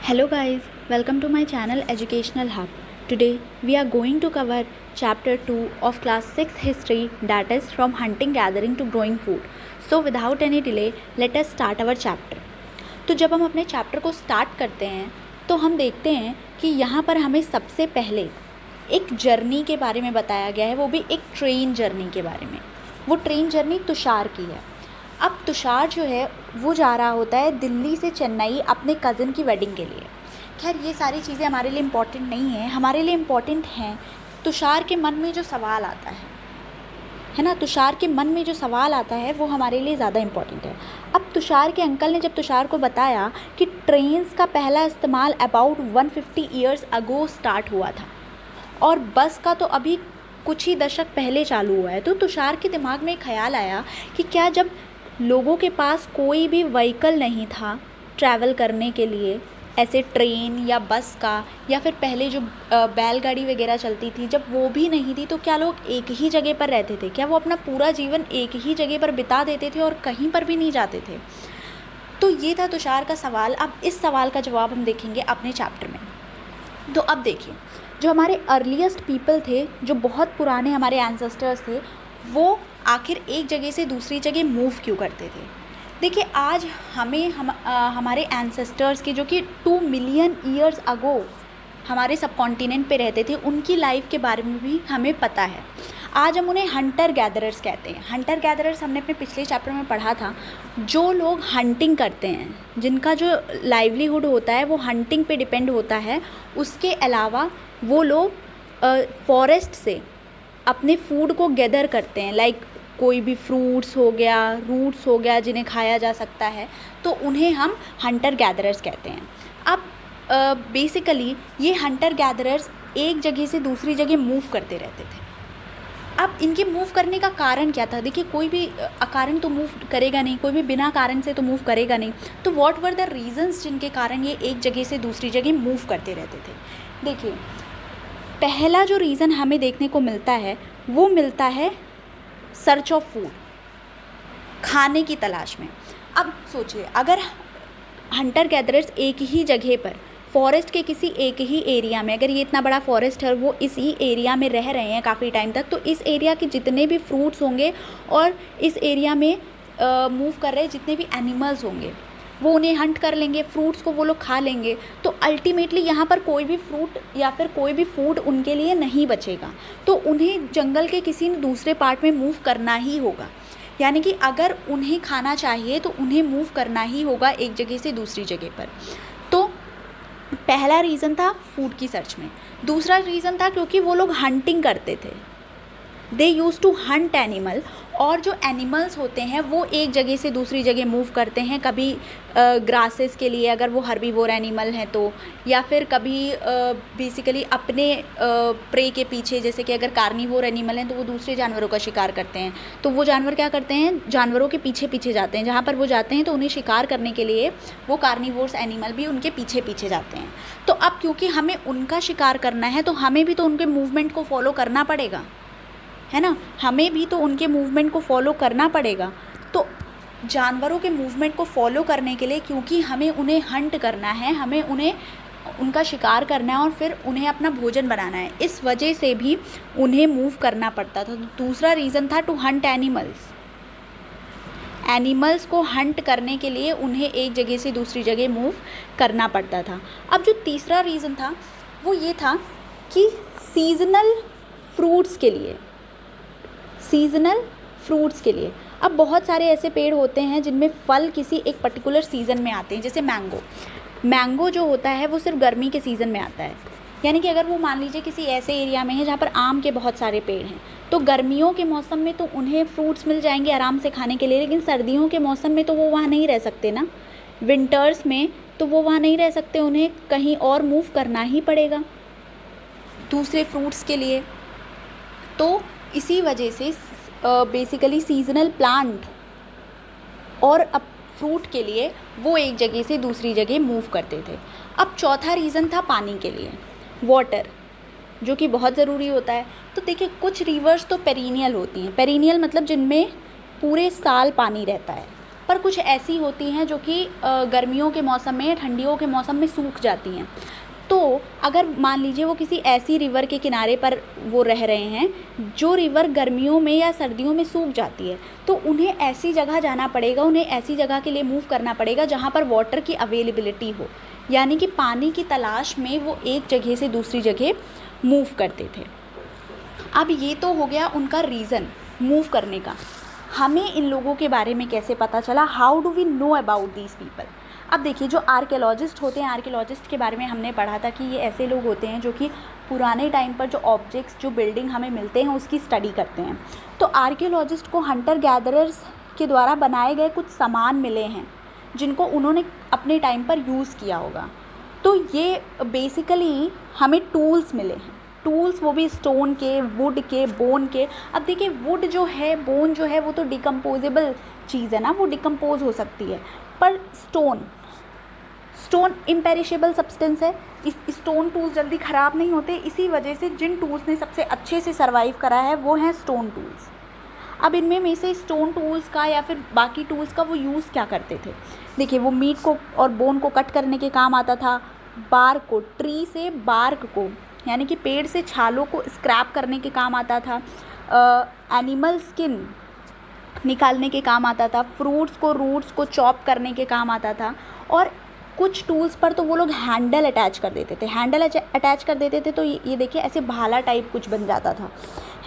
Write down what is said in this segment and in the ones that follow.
Hello guys, welcome to my channel Educational Hub. Today we are going to cover chapter 2 of class 6 history, that is from hunting gathering to growing food. So without any delay let us start our chapter. तो जब हम अपने chapter को start करते हैं तो हम देखते हैं कि यहाँ पर हमें सबसे पहले एक जर्नी के बारे में बताया गया है, वो भी एक ट्रेन जर्नी के बारे में। वो ट्रेन जर्नी तुषार की है। अब तुषार जो है वो जा रहा होता है दिल्ली से चेन्नई अपने कज़न की वेडिंग के लिए। खैर ये सारी चीज़ें हमारे लिए इम्पॉर्टेंट नहीं हैं, हमारे लिए इम्पॉर्टेंट हैं तुषार के मन में जो सवाल आता है ना, तुषार के मन में जो सवाल आता है वो हमारे लिए ज़्यादा इम्पॉर्टेंट है। अब तुषार के अंकल ने जब तुषार को बताया कि ट्रेन्स का पहला इस्तेमाल अबाउट 150 ईयर्स अगो स्टार्ट हुआ था और बस का तो अभी कुछ ही दशक पहले चालू हुआ है, तो तुषार के दिमाग में ख्याल आया कि क्या जब लोगों के पास कोई भी व्हीकल नहीं था ट्रैवल करने के लिए, ऐसे ट्रेन या बस का, या फिर पहले जो बैलगाड़ी वगैरह चलती थी जब वो भी नहीं थी, तो क्या लोग एक ही जगह पर रहते थे? क्या वो अपना पूरा जीवन एक ही जगह पर बिता देते थे और कहीं पर भी नहीं जाते थे? तो ये था तुषार का सवाल। अब इस सवाल का जवाब हम देखेंगे अपने चैप्टर में। तो अब देखिए, जो हमारे अर्लीस्ट पीपल थे, जो बहुत पुराने हमारे एंसेस्टर्स थे, वो आखिर एक जगह से दूसरी जगह मूव क्यों करते थे? देखिए, आज हमारे एंसेस्टर्स के जो कि 2 मिलियन ईयर्स अगो हमारे सब कॉन्टिनेंट पे रहते थे, उनकी लाइफ के बारे में भी हमें पता है। आज हम उन्हें हंटर गैदरर्स कहते हैं। हंटर गैदरर्स हमने अपने पिछले चैप्टर में पढ़ा था। जो लोग हंटिंग करते हैं, जिनका जो लाइवलीहुड होता है वो हंटिंग पे डिपेंड होता है, उसके अलावा वो लोग फॉरेस्ट से अपने फूड को गैदर करते हैं। लाइक कोई भी फ्रूट्स हो गया, रूट्स हो गया जिन्हें खाया जा सकता है, तो उन्हें हम हंटर गैदरर्स कहते हैं। अब बेसिकली ये हंटर गैदरर्स एक जगह से दूसरी जगह मूव करते रहते थे। अब इनके मूव करने का कारण क्या था? देखिए, कोई भी अकारण तो मूव करेगा नहीं, कोई भी बिना कारण से तो मूव करेगा नहीं। तो व्हाट वर द रीजंस जिनके कारण ये एक जगह से दूसरी जगह मूव करते रहते थे? देखिए, पहला जो रीज़न हमें देखने को मिलता है वो मिलता है सर्च ऑफ फूड, खाने की तलाश में। अब सोचिए, अगर हंटर गैदरर्स एक ही जगह पर फॉरेस्ट के किसी एक ही एरिया में, अगर ये इतना बड़ा फॉरेस्ट है, वो इसी एरिया में रह रहे हैं काफ़ी टाइम तक, तो इस एरिया के जितने भी फ्रूट्स होंगे और इस एरिया में मूव कर रहे जितने भी एनिमल्स होंगे वो उन्हें हंट कर लेंगे, फ्रूट्स को वो लोग खा लेंगे। तो अल्टीमेटली यहाँ पर कोई भी फ्रूट या फिर कोई भी फूड उनके लिए नहीं बचेगा, तो उन्हें जंगल के किसी दूसरे पार्ट में मूव करना ही होगा। यानी कि अगर उन्हें खाना चाहिए तो उन्हें मूव करना ही होगा एक जगह से दूसरी जगह पर। तो पहला रीज़न था फूड की सर्च में। दूसरा रीज़न था क्योंकि वो लोग हंटिंग करते थे, दे यूज़ टू हंट एनिमल। और जो एनिमल्स होते हैं वो एक जगह से दूसरी जगह मूव करते हैं, कभी ग्रासेस के लिए अगर वो हर्बीवोर एनिमल हैं तो, या फिर कभी बेसिकली अपने प्रे के पीछे, जैसे कि अगर कार्निवोर एनिमल हैं तो वो दूसरे जानवरों का शिकार करते हैं। तो वो जानवर क्या करते हैं, जानवरों के पीछे पीछे जाते हैं, जहाँ पर वो जाते हैं तो उन्हें शिकार करने के लिए वो कार्निवोर्स एनिमल भी उनके पीछे पीछे जाते हैं। तो अब क्योंकि हमें उनका शिकार करना है तो हमें भी तो उनके मूवमेंट को फॉलो करना पड़ेगा, है ना, हमें भी तो उनके मूवमेंट को फॉलो करना पड़ेगा। तो जानवरों के मूवमेंट को फॉलो करने के लिए, क्योंकि हमें उन्हें हंट करना है, हमें उन्हें उनका शिकार करना है और फिर उन्हें अपना भोजन बनाना है, इस वजह से भी उन्हें मूव करना पड़ता था। तो दूसरा रीज़न था टू हंट एनिमल्स। एनिमल्स को हंट करने के लिए उन्हें एक जगह से दूसरी जगह मूव करना पड़ता था। अब जो तीसरा रीज़न था वो ये था कि सीज़नल फ्रूट्स के लिए, सीज़नल फ्रूट्स के लिए। अब बहुत सारे ऐसे पेड़ होते हैं जिनमें फल किसी एक पर्टिकुलर सीज़न में आते हैं, जैसे मैंगो जो होता है वो सिर्फ गर्मी के सीज़न में आता है। यानी कि अगर वो मान लीजिए किसी ऐसे एरिया में है जहाँ पर आम के बहुत सारे पेड़ हैं, तो गर्मियों के मौसम में तो उन्हें फ्रूट्स मिल जाएंगे आराम से खाने के लिए, लेकिन सर्दियों के मौसम में तो वो वहाँ नहीं रह सकते ना, विंटर्स में तो वो वहाँ नहीं रह सकते, उन्हें कहीं और मूव करना ही पड़ेगा दूसरे फ्रूट्स के लिए। तो इसी वजह से बेसिकली सीजनल प्लांट और अब फ्रूट के लिए वो एक जगह से दूसरी जगह मूव करते थे। अब चौथा रीज़न था पानी के लिए, वाटर, जो कि बहुत ज़रूरी होता है। तो देखिए, कुछ रिवर्स तो पेरिनियल होती हैं। पेरिनियल मतलब जिनमें पूरे साल पानी रहता है, पर कुछ ऐसी होती हैं जो कि गर्मियों के मौसम में या ठंडियों के मौसम में सूख जाती हैं। तो अगर मान लीजिए वो किसी ऐसी रिवर के किनारे पर वो रह रहे हैं जो रिवर गर्मियों में या सर्दियों में सूख जाती है, तो उन्हें ऐसी जगह जाना पड़ेगा, उन्हें ऐसी जगह के लिए मूव करना पड़ेगा जहाँ पर वाटर की अवेलेबिलिटी हो, यानी कि पानी की तलाश में वो एक जगह से दूसरी जगह मूव करते थे। अब ये तो हो गया उनका रीज़न मूव करने का। हमें इन लोगों के बारे में कैसे पता चला, how do we know about these people. अब देखिए, जो आर्कियोलॉजिस्ट होते हैं, आर्कियोलॉजिस्ट के बारे में हमने पढ़ा था कि ये ऐसे लोग होते हैं जो कि पुराने टाइम पर जो ऑब्जेक्ट्स, जो बिल्डिंग हमें मिलते हैं उसकी स्टडी करते हैं। तो आर्कियोलॉजिस्ट को हंटर गैदरर्स के द्वारा बनाए गए कुछ सामान मिले हैं जिनको उन्होंने अपने टाइम पर यूज़ किया होगा। तो ये बेसिकली हमें टूल्स मिले हैं, टूल्स वो भी स्टोन के, वुड के, बोन के। अब देखिए, वुड जो है, बोन जो है, वो तो डिकम्पोजेबल चीज़ है ना, वो डिकम्पोज हो सकती है, पर स्टोन इम्पेरिशेबल सब्सटेंस है। इस स्टोन टूल्स जल्दी ख़राब नहीं होते, इसी वजह से जिन टूल्स ने सबसे अच्छे से सर्वाइव करा है वो हैं स्टोन टूल्स। अब इनमें में से स्टोन टूल्स का या फिर बाकी टूल्स का वो यूज़ क्या करते थे, देखिए, वो मीट को और बोन को कट करने के काम आता था, बार्क को, ट्री से बार्क को यानी कि पेड़ से छालों को स्क्रैप करने के काम आता था, एनिमल स्किन निकालने के काम आता था, फ्रूट्स को, रूट्स को चॉप करने के काम आता था। और कुछ टूल्स पर तो वो लोग हैंडल अटैच कर देते थे, अटैच कर देते थे, तो ये देखिए ऐसे भाला टाइप कुछ बन जाता था,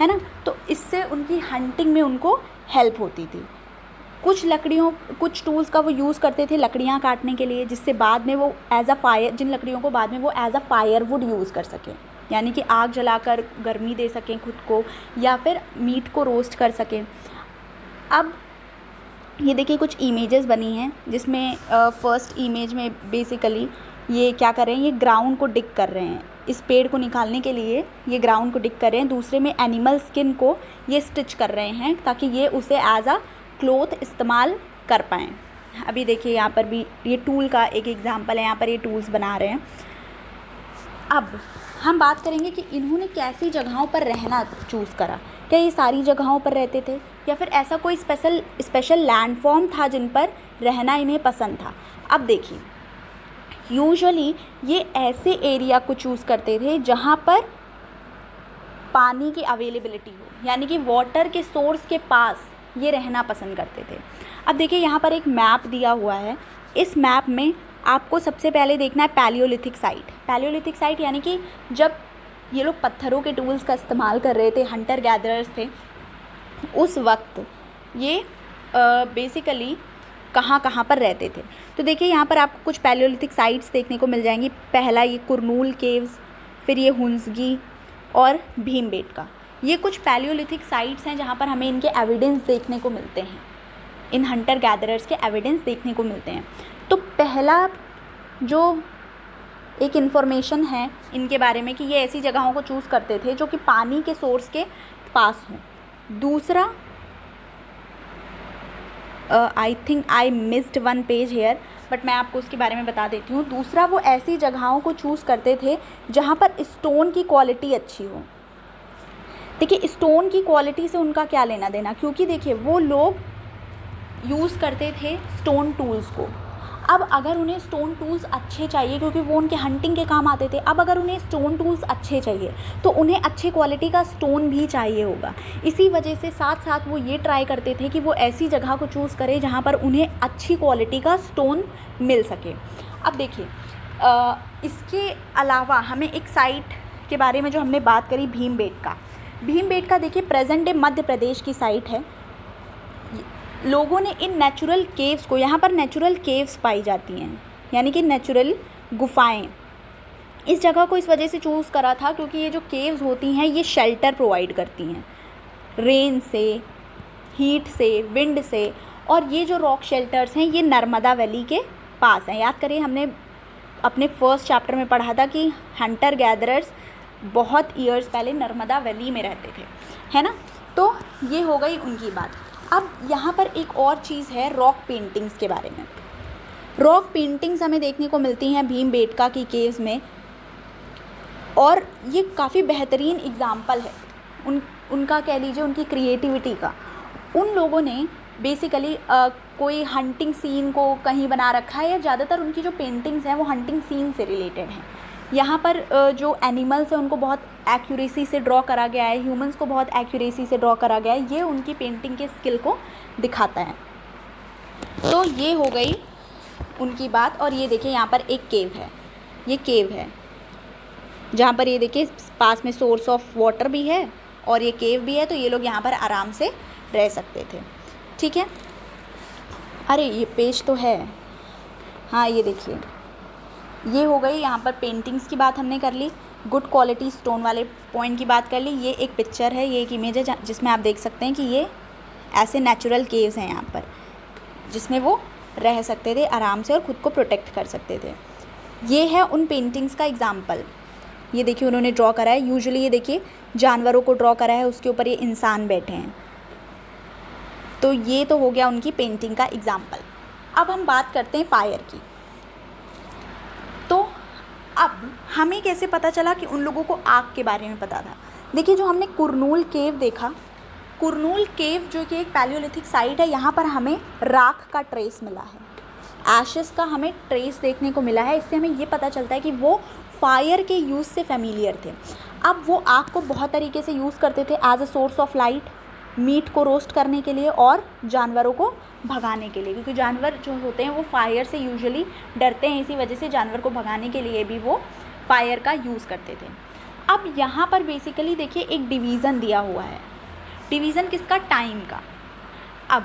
है ना। तो इससे उनकी हंटिंग में उनको हेल्प होती थी। कुछ टूल्स का वो यूज़ करते थे लकड़ियाँ काटने के लिए, जिससे बाद में वो एज अ फायर, जिन लकड़ियों को बाद में वो एज अ फायरवुड यूज़ कर सकें, यानी कि आग जलाकर गर्मी दे सकें खुद को, या फिर मीट को रोस्ट कर सकें। अब ये देखिए कुछ इमेजेस बनी हैं जिसमें फर्स्ट इमेज में बेसिकली ये क्या कर रहे हैं, ये ग्राउंड को डिग कर रहे हैं, इस पेड़ को निकालने के लिए ये ग्राउंड को डिग कर रहे हैं। दूसरे में एनिमल स्किन को ये स्टिच कर रहे हैं ताकि ये उसे एज अ क्लोथ इस्तेमाल कर पाएँ। अभी देखिए यहाँ पर भी ये टूल का एक एग्जांपल है, यहाँ पर ये टूल्स बना रहे हैं। अब हम बात करेंगे कि इन्होंने कैसी जगहों पर रहना चूज़ करा। क्या ये सारी जगहों पर रहते थे या फिर ऐसा कोई स्पेशल लैंडफॉर्म था जिन पर रहना इन्हें पसंद था। अब देखिए, यूजुअली ये ऐसे एरिया को चूज़ करते थे जहाँ पर पानी की अवेलेबिलिटी हो, यानी कि वाटर के सोर्स के पास ये रहना पसंद करते थे। अब देखिए यहाँ पर एक मैप दिया हुआ है, इस मैप में आपको सबसे पहले देखना है पैलियोलिथिक साइट। पैलियोलिथिक साइट यानी कि जब ये लोग पत्थरों के टूल्स का इस्तेमाल कर रहे थे, हंटर गैदरर्स थे, उस वक्त ये बेसिकली कहाँ पर रहते थे। तो देखिए यहाँ पर आपको कुछ पैलियोलिथिक साइट्स देखने को मिल जाएंगी। पहला ये कुरनूल केव्स, फिर ये हुंसगी और भीमबेटका। ये कुछ पैलियोलिथिक साइट्स हैं जहाँ पर हमें इनके एविडेंस देखने को मिलते हैं, इन हंटर गैदरर्स के एविडेंस देखने को मिलते हैं। तो पहला जो एक इन्फॉर्मेशन है इनके बारे में कि ये ऐसी जगहों को चूज़ करते थे जो कि पानी के सोर्स के पास हों। दूसरा, I think I missed one page here, but मैं आपको उसके बारे में बता देती हूँ। दूसरा, वो ऐसी जगहों को चूज़ करते थे जहाँ पर स्टोन की क्वालिटी अच्छी हो। देखिए, स्टोन की क्वालिटी से उनका क्या लेना देना, क्योंकि देखिए वो लोग यूज़ करते थे स्टोन टूल्स को। अब अगर उन्हें स्टोन टूल्स अच्छे चाहिए, क्योंकि वो उनके हंटिंग के काम आते थे, अब अगर उन्हें स्टोन टूल्स अच्छे चाहिए तो उन्हें अच्छे क्वालिटी का स्टोन भी चाहिए होगा। इसी वजह से साथ साथ वो ये ट्राई करते थे कि वो ऐसी जगह को चूज़ करें जहाँ पर उन्हें अच्छी क्वालिटी का स्टोन मिल सके। अब देखिए, इसके अलावा हमें एक साइट के बारे में जो हमने बात करी, भीमबेटका देखिए प्रेजेंट डे मध्य प्रदेश की साइट है। लोगों ने इन नेचुरल केव्स को, यहाँ पर नेचुरल केव्स पाई जाती हैं, यानी कि नेचुरल गुफाएं, इस जगह को इस वजह से चूज़ करा था क्योंकि ये जो केव्स होती हैं ये शेल्टर प्रोवाइड करती हैं रेन से, हीट से, विंड से। और ये जो रॉक शेल्टर्स हैं ये नर्मदा वैली के पास हैं। याद करिए, हमने अपने फर्स्ट चैप्टर में पढ़ा था कि हंटर गैदरर्स बहुत ईयर्स पहले नर्मदा वैली में रहते थे, है ना। तो ये हो गई उनकी बात। अब यहाँ पर एक और चीज़ है रॉक पेंटिंग्स के बारे में। रॉक पेंटिंग्स हमें देखने को मिलती हैं भीमबेटका की केव्स में, और ये काफ़ी बेहतरीन एग्जाम्पल है उनका, कह लीजिए उनकी क्रिएटिविटी का। उन लोगों ने बेसिकली कोई हंटिंग सीन को कहीं बना रखा है, या ज़्यादातर उनकी जो पेंटिंग्स हैं वो हंटिंग सीन से रिलेटेड हैं। यहाँ पर जो एनिमल्स हैं उनको बहुत एक्यूरेसी से ड्रॉ करा गया है, ह्यूमंस को बहुत एक्यूरेसी से ड्रॉ करा गया है, ये उनकी पेंटिंग के स्किल को दिखाता है। तो ये हो गई उनकी बात। और ये देखिए यहाँ पर एक केव है, ये केव है जहाँ पर ये देखिए पास में सोर्स ऑफ वाटर भी है और ये केव भी है, तो ये लोग यहाँ पर आराम से रह सकते थे। ठीक है, अरे ये पेज तो है, हाँ ये देखिए, ये हो गई यहाँ पर पेंटिंग्स की बात हमने कर ली, गुड क्वालिटी स्टोन वाले पॉइंट की बात कर ली। ये एक पिक्चर है, ये एक इमेज है जिसमें आप देख सकते हैं कि ये ऐसे नेचुरल केव्स हैं यहाँ पर, जिसमें वो रह सकते थे आराम से और ख़ुद को प्रोटेक्ट कर सकते थे। ये है उन पेंटिंग्स का एग्जाम्पल। ये देखिए उन्होंने ड्रॉ करा है, यूजुअली ये देखिए जानवरों को ड्रॉ करा है, उसके ऊपर ये इंसान बैठे हैं। तो ये तो हो गया उनकी पेंटिंग का एग्जाम्पल। अब हम बात करते हैं फायर की। तो अब हमें कैसे पता चला कि उन लोगों को आग के बारे में पता था। देखिए जो हमने कुरनूल केव देखा, कुरनूल केव जो कि एक पैलियोलिथिक साइट है, यहाँ पर हमें राख का ट्रेस मिला है, एशेस का हमें ट्रेस देखने को मिला है। इससे हमें ये पता चलता है कि वो फायर के यूज़ से फेमिलियर थे। अब वो आग को बहुत तरीके से यूज़ करते थे, as a source of light, meat को रोस्ट करने के लिए और जानवरों को भगाने के लिए, क्योंकि जानवर जो होते हैं वो फायर से यूजुअली डरते हैं, इसी वजह से जानवर को भगाने के लिए भी वो फायर का यूज़ करते थे। अब यहाँ पर बेसिकली देखिए एक डिवीज़न दिया हुआ है, डिवीज़न किसका, टाइम का। अब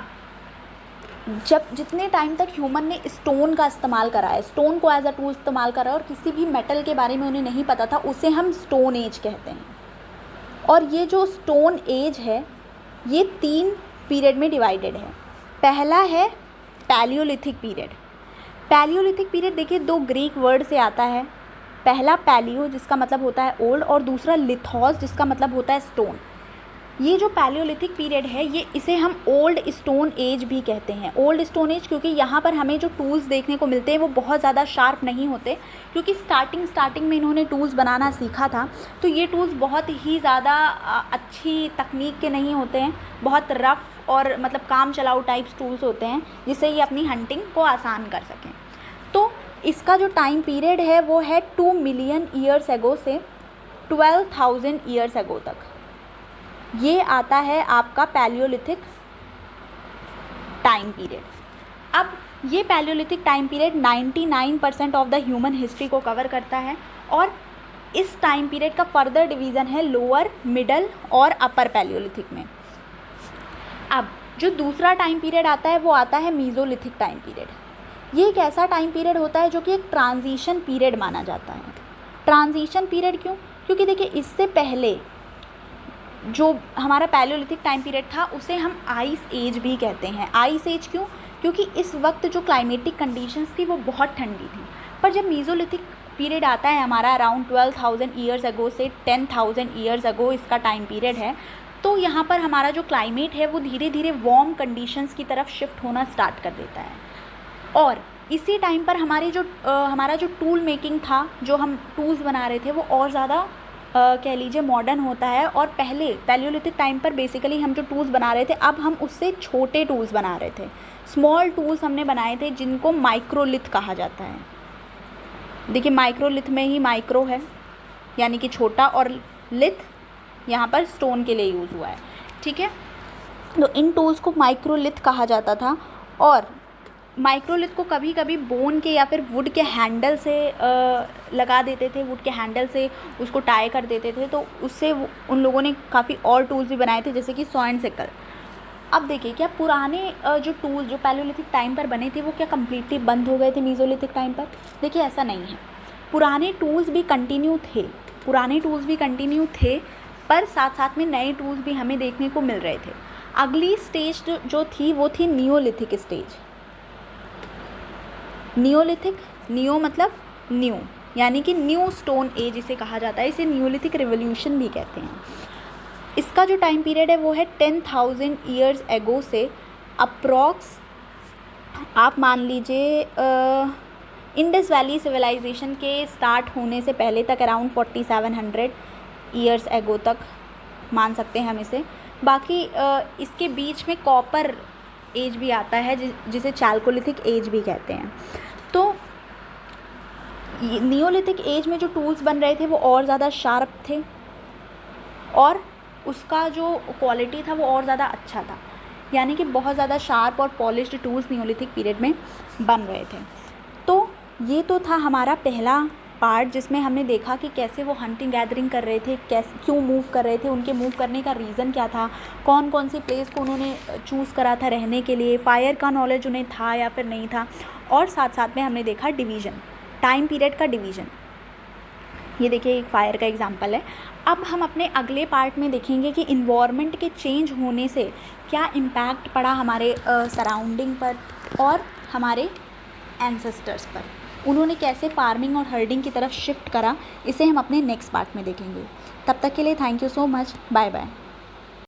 जब जितने टाइम तक ह्यूमन ने स्टोन का इस्तेमाल करा है, स्टोन को एज अ टूल इस्तेमाल करा है और किसी भी मेटल के बारे में उन्हें नहीं पता था, उसे हम स्टोन एज कहते हैं। और ये जो स्टोन एज है ये 3 पीरियड में डिवाइडेड है। पहला है पैलियोलिथिक पीरियड। पैलियोलिथिक पीरियड देखिए 2 ग्रीक वर्ड से आता है, पहला पैलियो जिसका मतलब होता है ओल्ड और दूसरा लिथोस जिसका मतलब होता है स्टोन। ये जो पैलियोलिथिक पीरियड है ये इसे हम ओल्ड स्टोन एज भी कहते हैं। ओल्ड स्टोन एज क्योंकि यहाँ पर हमें जो टूल्स देखने को मिलते हैं वो बहुत ज़्यादा शार्प नहीं होते, क्योंकि स्टार्टिंग में इन्होंने टूल्स बनाना सीखा था, तो ये टूल्स बहुत ही ज़्यादा अच्छी तकनीक के नहीं होते हैं, बहुत रफ़ और मतलब काम चलाऊ टाइप्स टूल्स होते हैं, जिससे ये अपनी हंटिंग को आसान कर सकें। तो इसका जो टाइम पीरियड है वो है 2 मिलियन ईयर्स एगो से 12,000 ईयर्स एगो तक। ये आता है आपका पैलियोलिथिक टाइम पीरियड। अब ये Palaeolithic time period 99% of the human history को कवर करता है, और इस टाइम पीरियड का फर्दर डिवीज़न है लोअर, मिडल और अपर पैलियोलिथिक में। अब जो दूसरा टाइम पीरियड आता है वो आता है मीज़ोलिथिक टाइम पीरियड। ये एक ऐसा टाइम पीरियड होता है जो कि एक ट्रांजिशन पीरियड माना जाता है। ट्रांजिशन पीरियड क्यों? क्योंकि देखिए इससे पहले जो हमारा पैलियोलिथिक टाइम पीरियड था उसे हम आइस एज भी कहते हैं। आइस एज क्यों? क्योंकि इस वक्त जो क्लाइमेटिक कंडीशंस थी वो बहुत ठंडी थी। पर जब मीज़ोलिथिक पीरियड आता है हमारा अराउंड 12,000 ईयर्स अगो से 10,000 ईयर्स अगो इसका टाइम पीरियड है, तो यहाँ पर हमारा जो क्लाइमेट है वो धीरे धीरे वार्म कंडीशंस की तरफ शिफ्ट होना स्टार्ट कर देता है। और इसी टाइम पर हमारा जो टूल मेकिंग था, जो हम टूल्स बना रहे थे, वो और ज़्यादा कह लीजिए मॉडर्न होता है। और पहले पैलियोलिथिक टाइम पर बेसिकली हम जो टूल्स बना रहे थे, अब हम उससे छोटे टूल्स बना रहे थे, स्मॉल टूल्स हमने बनाए थे जिनको माइक्रोलिथ कहा जाता है। देखिए माइक्रोलिथ में ही माइक्रो है यानी कि छोटा, और लिथ यहाँ पर स्टोन के लिए यूज़ हुआ है। ठीक है, तो इन टूल्स को माइक्रोलिथ कहा जाता था। और माइक्रोलिथ को कभी कभी बोन के या फिर वुड के हैंडल से लगा देते थे, वुड के हैंडल से उसको टाई कर देते थे, तो उससे उन लोगों ने काफ़ी और टूल्स भी बनाए थे, जैसे कि सॉ एंड सिकल। अब देखिए क्या पुराने जो टूल्स जो पैलियोलिथिक टाइम पर बने थे वो क्या कम्प्लीटली बंद हो गए थे मीज़ोलिथिक टाइम पर? देखिए ऐसा नहीं है, पुराने टूल्स भी कंटिन्यू थे, पर साथ साथ में नए टूल्स भी हमें देखने को मिल रहे थे। अगली स्टेज जो थी वो थी नियोलिथिक स्टेज। नियोलिथिक, नियो मतलब न्यू, यानी कि न्यू स्टोन एज इसे कहा जाता है, इसे नियोलिथिक रिवोल्यूशन भी कहते हैं। इसका जो टाइम पीरियड है वो है 10,000 ईयर्स एगो से अप्रॉक्स आप मान लीजिए इंडस वैली सिविलाइजेशन के स्टार्ट होने से पहले तक अराउंड 4700 ईयर्स एगो तक मान सकते हैं हम इसे। बाकी इसके बीच में कॉपर एज भी आता है जिसे चैल्कोलिथिक एज भी कहते हैं। तो नियोलिथिक एज में जो टूल्स बन रहे थे वो और ज़्यादा शार्प थे और उसका जो क्वालिटी था वो और ज़्यादा अच्छा था, यानी कि बहुत ज़्यादा शार्प और पॉलिश्ड टूल्स नियोलिथिक पीरियड में बन रहे थे। तो ये तो था हमारा पहला पार्ट जिसमें हमने देखा कि कैसे वो हंटिंग गैदरिंग कर रहे थे, कैसे क्यों मूव कर रहे थे, उनके मूव करने का रीज़न क्या था, कौन कौन सी प्लेस को उन्होंने चूज़ करा था रहने के लिए, फायर का नॉलेज उन्हें था या फिर नहीं था, और साथ साथ में हमने देखा डिवीज़न, टाइम पीरियड का डिवीज़न। ये देखिए एक फायर का एग्जांपल है। अब हम अपने अगले पार्ट में देखेंगे कि इन्वायरमेंट के चेंज होने से क्या इम्पैक्ट पड़ा हमारे सराउंडिंग पर और हमारे एंसेस्टर्स पर, उन्होंने कैसे फार्मिंग और हर्डिंग की तरफ शिफ्ट करा, इसे हम अपने नेक्स्ट पार्ट में देखेंगे। तब तक के लिए thank you so much, bye bye.